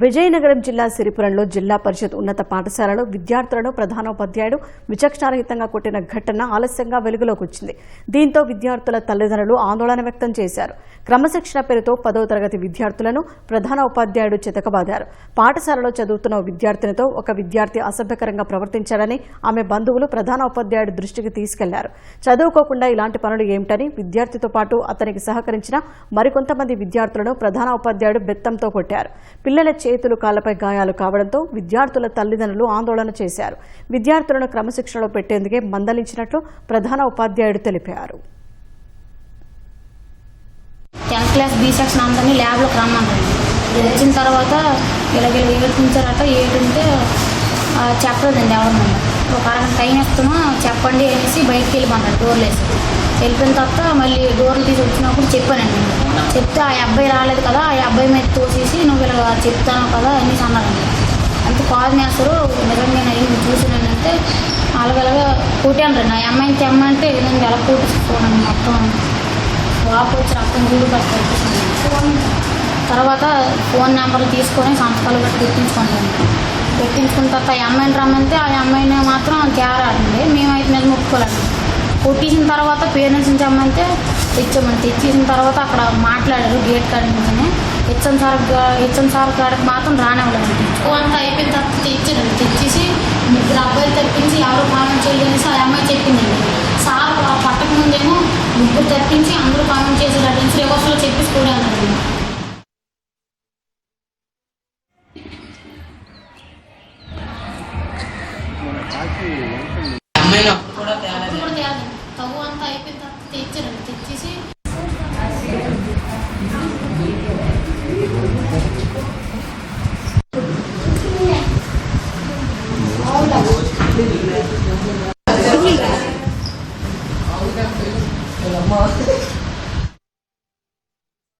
విజయనగరం జిల్లా సిరిపురంలో జిల్లా పరిషత్ ఉన్నత పాఠశాలలో విద్యార్థులను ప్రధానోపాధ్యాయుడు విచక్షణారహితంగా కొట్టిన ఘటన ఆలస్యంగా వెలుగులోకి వచ్చింది. దీంతో విద్యార్థుల తల్లిదండ్రులు ఆందోళన వ్యక్తం చేశారు. క్రమశిక్షణ పేరుతో 10వ తరగతి విద్యార్థులను ప్రధానోపాధ్యాయుడు చితకబాదారు. పాఠశాలలో చదువుతున్న విద్యార్థినితో ఒక విద్యార్థి అసభ్యకరంగా ప్రవర్తించాడని ఆమె బంధువులు ప్రధానోపాధ్యాయుడి దృష్టికి తీసుకెళ్లారు. చదువుకోకుండా ఇలాంటి పనులు ఏమిటని విద్యార్థితో పాటు అతనికి సహకరించిన మరికొంతమంది విద్యార్థులను ప్రధానోపాధ్యాయుడు బెత్తంతో కొట్టారు. పిల్లల చేతులు కాళ్లపై గాయాలు కావడంతో విద్యార్థుల తల్లిదండ్రులు ఆందోళన చేశారు. విద్యార్థులను క్రమశిక్షణలో పెట్టేందుకే మందలించినట్లు ప్రధాన ఉపాధ్యాయుడు తెలిపారు. 10th క్లాస్ బి సెక్షన్ అందరినీ ల్యాబ్లోకి రమ్మన్నాడు. వచ్చిన తర్వాత ఇలాగ ఏడుంచారట. ఏడుంటే చెప్పలేదండి ఎవరినన్నా. ఒక అరగంట టైం ఇస్తామో చెప్పండి అనేసి బయటికి వెళ్ళిపోన్నాడు. డోర్లు వేసి వెళ్ళిపోయిన తర్వాత మళ్ళీ డోర్లు తీసి వచ్చినప్పుడు చెప్పానండి. చెప్తే ఆ అబ్బాయి రాలేదు కదా, ఆ అబ్బాయి మీద తోసేసి నువ్వు ఇలా చెప్తాను కదా అనేసి అన్నారండి. అంత కాదు మేస్తారు నిజంగా నేను చూసానంటే అలాగలాగా కొట్టాను రండి. ఆ అమ్మాయిని తెమ్మంటే విధంగా ఎలా కొట్టించుకోనండి. మొత్తం వాపు వచ్చి రక్తం గూడు పట్టి తర్వాత ఫోన్ నెంబర్లు తీసుకొని సంతకాలు పెట్టి పెట్టించుకున్న తర్వాత ఆ అమ్మాయిని రమ్మంటే ఆ అమ్మాయిని మాత్రం తేరాడండి. మేమైతే మీద ముట్టుకోలేండి. కొట్టించిన తర్వాత పేరెంట్స్ నుంచి అమ్మంటే తెచ్చామండి. తెచ్చేసిన తర్వాత అక్కడ మాట్లాడారు గేట్ కాడ నుంచి. హెచ్ఎం సార్ కాడికి మాత్రం రానివ్వలేదు. అంతా అయిపోయిన తర్వాత తెచ్చారండి. తెచ్చేసి 3 అబ్బాయిలు తప్పించి ఎవరో కామెంట్ చేయలేసి ఆ అమ్మాయి చెప్పిందండి. సార్ పట్టక ముందేమో 3 తప్పించి అందరూ కామెంట్ చేసేటట్టు నుంచి రివర్స్లో చెప్పేసి కూడా అన్నారండి. తవ్వు అంతా అయిపోయిన తర్వాత తెచ్చారండి. తెచ్చేసి అవునా